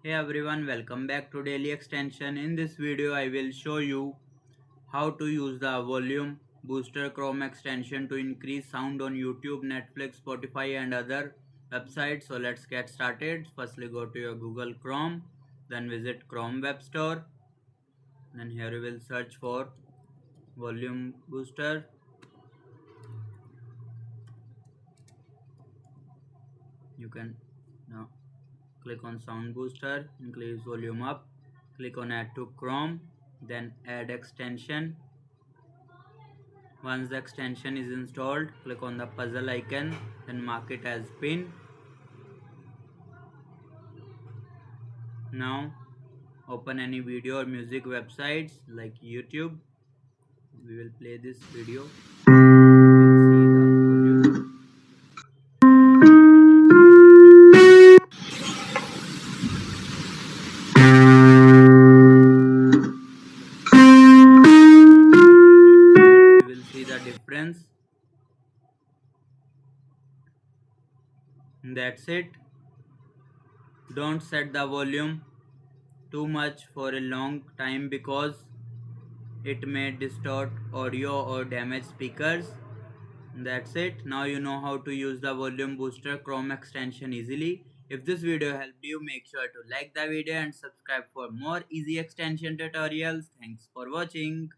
Hey everyone, welcome back to Daily Extension. In this video, I will show you how to use the Volume Booster Chrome extension to increase sound on YouTube, Netflix, Spotify and other websites. So let's get started. Firstly, go to your Google Chrome, then visit Chrome Web Store. Then here you will search for Volume Booster. You can now click on Sound Booster, increase volume up, click on Add to Chrome, then Add Extension. Once the extension is installed, click on the puzzle icon, then mark it as pinned. Now open any video or music websites like YouTube. We will play this video. We will see the difference. That's it. Don't set the volume too much for a long time because it may distort audio or damage speakers. That's it. Now you know how to use the Volume Booster Chrome extension easily. If this video helped you, make sure to like the video and subscribe for more easy extension tutorials. Thanks for watching.